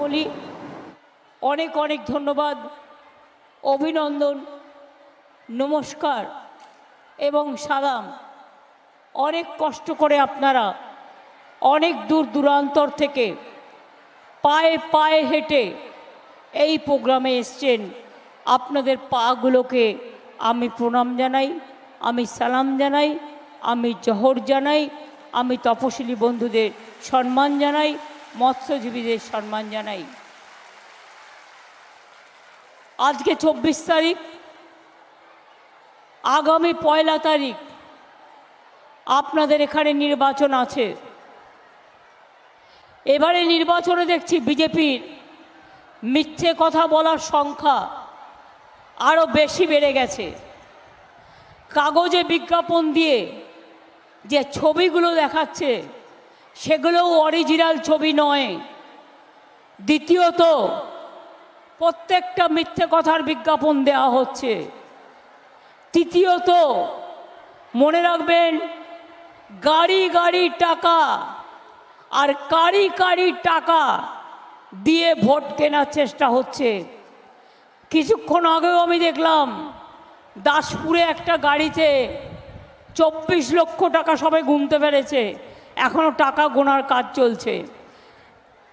বলি অনেক অনেক ধন্যবাদ, অভিনন্দন, নমস্কার এবং সালাম। অনেক কষ্ট করে আপনারা অনেক দূর দূরান্তর থেকে পায়ে পায়ে হেঁটে এই প্রোগ্রামে এসছেন। আপনাদের পাগুলোকে আমি প্রণাম জানাই, আমি সালাম জানাই, আমি জোহর জানাই, আমি তপশিলি বন্ধুদের সম্মান জানাই, মৎস্যজীবীদের সম্মান জানাই। আজকে 24 তারিখ, আগামী 1 তারিখ আপনাদের এখানে নির্বাচন আছে। এবারে নির্বাচনে দেখছি বিজেপির মিথ্যে কথা বলার সংখ্যা আরও বেশি বেড়ে গেছে। কাগজে বিজ্ঞাপন দিয়ে যে ছবিগুলো দেখাচ্ছে সেগুলোও অরিজিনাল ছবি নয়। দ্বিতীয়ত, প্রত্যেকটা মিথ্যে কথার বিজ্ঞাপন দেওয়া হচ্ছে। তৃতীয়ত, মনে রাখবেন, গাড়ি গাড়ি টাকা আর কারি কারি টাকা দিয়ে ভোট কেনার চেষ্টা হচ্ছে। কিছুক্ষণ আগেও আমি দেখলাম দাসপুরে একটা গাড়িতে 24 লক্ষ টাকা সবাই গুনতে পেরেছে, এখনও টাকা গোনার কাজ চলছে।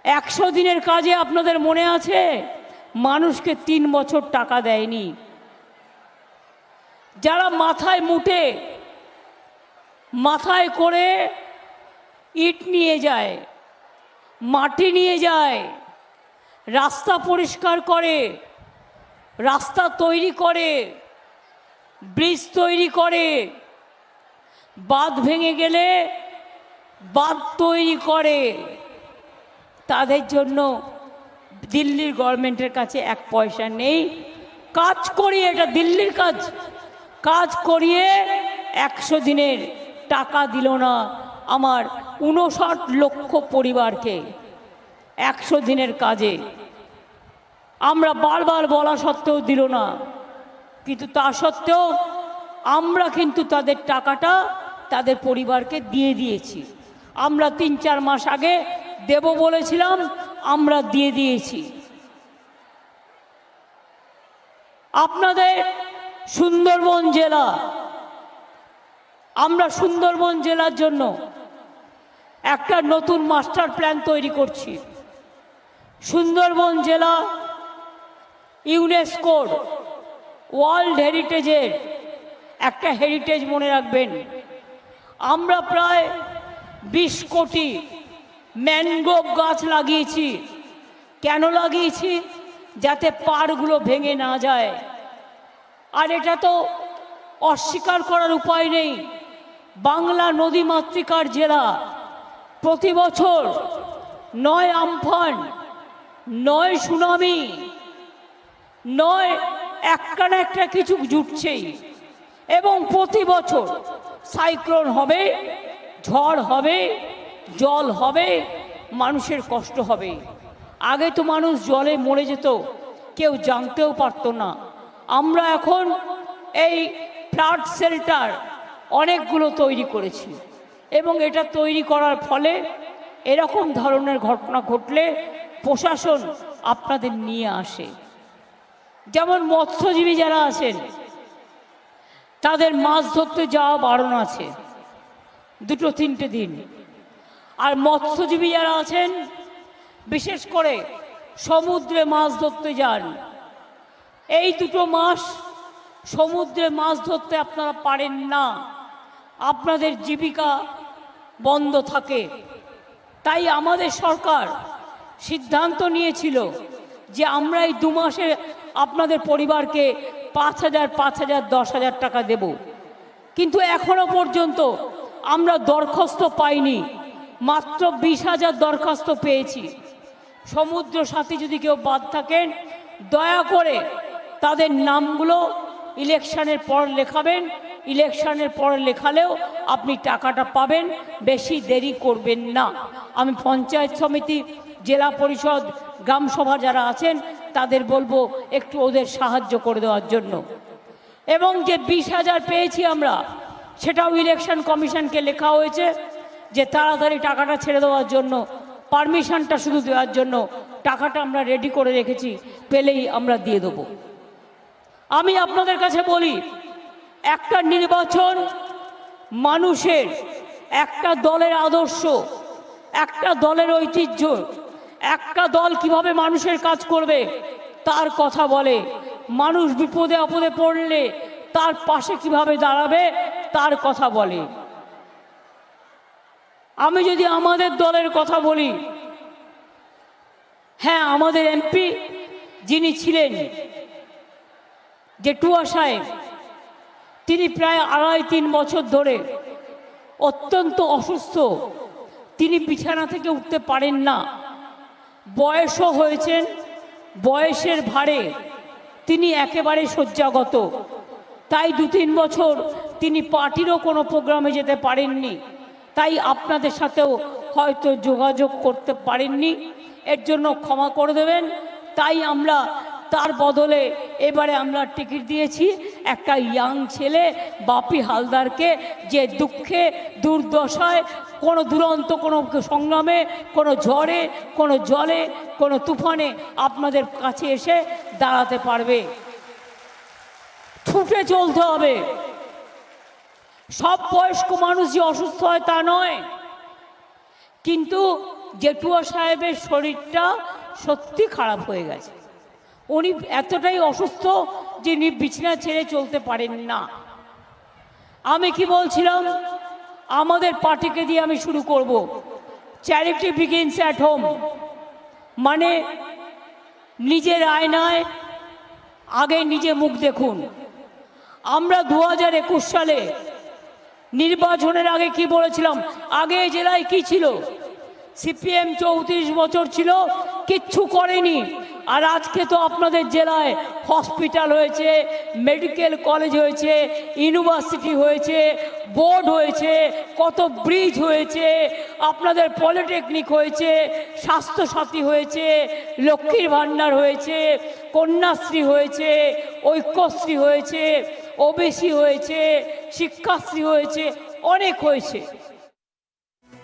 100 দিনের কাজে আপনাদের মনে আছে মানুষকে 3 বছর টাকা দেয়নি। যারা মাথায় মুঠে মাথায় করে ইট নিয়ে যায়, মাটি নিয়ে যায়, রাস্তা পরিষ্কার করে, রাস্তা তৈরি করে, ব্রিজ তৈরি করে, বাঁধ ভেঙে গেলে বাঁধ তৈরি করে, তাদের জন্য দিল্লির গভর্নমেন্টের কাছে 1 পয়সা নেই। কাজ করিয়ে, এটা দিল্লির কাজ, কাজ করিয়ে 100 দিনের টাকা দিল না আমার 59 লক্ষ পরিবারকে। 100 দিনের কাজে আমরা বারবার বলা সত্ত্বেও দিল না, কিন্তু তা সত্ত্বেও আমরা কিন্তু তাদের টাকাটা তাদের পরিবারকে দিয়ে দিয়েছি। আমরা 3-4 মাস আগে দেব বলেছিলাম, আমরা দিয়ে দিয়েছি। আপনাদের সুন্দরবন জেলা, আমরা সুন্দরবন জেলার জন্য একটা নতুন মাস্টার প্ল্যান তৈরি করছি। সুন্দরবন জেলা ইউনেস্কোর ওয়ার্ল্ড হেরিটেজের একটা হেরিটেজ, মনে রাখবেন। আমরা প্রায় 20 কোটি ম্যানগ্রোভ গাছ লাগিয়েছি। কেন লাগিয়েছি? যাতে পাড়গুলো ভেঙে না যায়। আর এটা তো অস্বীকার করার উপায় নেই, বাংলা নদী মাতৃকার জেলা। প্রতি বছর 9 আমফান, 9 সুনামি, 9 একটা না একটা কিছু জুটছেই। এবং প্রতি বছর সাইক্লোন হবে, ঝড় হবে, জল হবে, মানুষের কষ্ট হবে। আগে তো মানুষ জলে মরে যেত, কেউ জানতেও পারতো না। আমরা এখন এই ফ্লাড শেল্টার অনেকগুলো তৈরি করেছি, এবং এটা তৈরি করার ফলে এরকম ধরনের ঘটনা ঘটলে প্রশাসন আপনাদের নিয়ে আসে। যেমন মৎস্যজীবী যারা আছেন তাদের মাছ ধরতে যাওয়া বারণ আছে 2-3টে দিন। আর মৎস্যজীবী যারা আছেন, বিশেষ করে সমুদ্রে মাছ ধরতে যান, এই 2 মাস সমুদ্রে মাছ ধরতে আপনারা পারেন না, আপনাদের জীবিকা বন্ধ থাকে। তাই আমাদের সরকার সিদ্ধান্ত নিয়েছিল যে আমরা এই 2 মাসে আপনাদের পরিবারকে 5,000, 5,000, 10,000 টাকা দেব। কিন্তু এখনো পর্যন্ত আমরা দরখাস্ত পাইনি, মাত্র 20,000 দরখাস্ত পেয়েছি। সমুদ্র সাথী যদি কেউ বাদ থাকেন, দয়া করে তাদের নামগুলো ইলেকশনের পর লেখাবেন। ইলেকশনের পর লেখালেও আপনি টাকাটা পাবেন, বেশি দেরি করবেন না। আমি পঞ্চায়েত সমিতি, জেলা পরিষদ, গ্রামসভা যারা আছেন তাদের বলবো একটু ওদের সাহায্য করে দেওয়ার জন্য। এবং যে 20,000 পেয়েছি আমরা, সেটাও ইলেকশন কমিশনকে লেখা হয়েছে যে তাড়াতাড়ি টাকাটা ছেড়ে দেওয়ার জন্য, পারমিশনটা শুধু দেওয়ার জন্য টাকাটা আমরা রেডি করে রেখেছি, পেলেই আমরা দিয়ে দেব। আমি আপনাদের কাছে বলি, একটা নির্বাচন মানুষের, একটা দলের আদর্শ, একটা দলের ঐতিহ্য, একটা দল কিভাবে মানুষের কাজ করবে তার কথা বলে। মানুষ বিপদে আপদে পড়লে তার পাশে কিভাবে দাঁড়াবে তার কথা বলে। আমি যদি আমাদের দলের কথা বলি, হ্যাঁ, আমাদের এমপি যিনি ছিলেন জেঠুয়া সাহেব, তিনি প্রায় 2.5-3 বছর ধরে অত্যন্ত অসুস্থ। তিনি বিছানা থেকে উঠতে পারেন না, বয়সও হয়েছেন, বয়সের ভারে তিনি একেবারে শয্যাগত। তাই 2-3 বছর তিনি পার্টিরও কোনো প্রোগ্রামে যেতে পারেননি, তাই আপনাদের সাথেও হয়তো যোগাযোগ করতে পারেননি, এর জন্য ক্ষমা করে দেবেন। তাই আমরা তার বদলে এবারে আমরা টিকিট দিয়েছি একটা ইয়াং ছেলে বাপি হালদারকে, যে দুঃখে দুর্দশায়, কোনো দুরন্ত কোনো সংগ্রামে, কোনো ঝড়ে, কোনো জলে, কোনো তুফানে আপনাদের কাছে এসে দাঁড়াতে পারবে। ছুটে চলতে হবে। সব বয়স্ক মানুষ যে অসুস্থ হয় তা নয়, কিন্তু জেঠুয়া সাহেবের শরীরটা সত্যি খারাপ হয়ে গেছে। উনি এতটাই অসুস্থ যে বিছানা ছেড়ে চলতে পারেন না। আমি কি বলছিলাম, আমাদের পার্টিকে দিয়ে আমি শুরু করব, চ্যারিটি বিগিনস অ্যাট হোম। মানে নিজের আয়নায় আগে নিজে মুখ দেখুন। আমরা 2021 সালে নির্বাচনের আগে কি বলেছিলাম? আগে জেলায় কি ছিল? সিপিএম 34 বছর ছিল, কিচ্ছু করেনি। আর আজকে তো আপনাদের জেলায় হসপিটাল হয়েছে, মেডিকেল কলেজ হয়েছে, ইউনিভার্সিটি হয়েছে, বোর্ড হয়েছে, কত ব্রিজ হয়েছে, আপনাদের পলিটেকনিক হয়েছে, স্বাস্থ্যসাথী হয়েছে, লক্ষ্মীর ভাণ্ডার হয়েছে, কন্যাশ্রী হয়েছে, ঐক্যশ্রী হয়েছে, ওবিসি হয়েছে, শিক্ষাশ্রী হয়েছে, অনেক হয়েছে।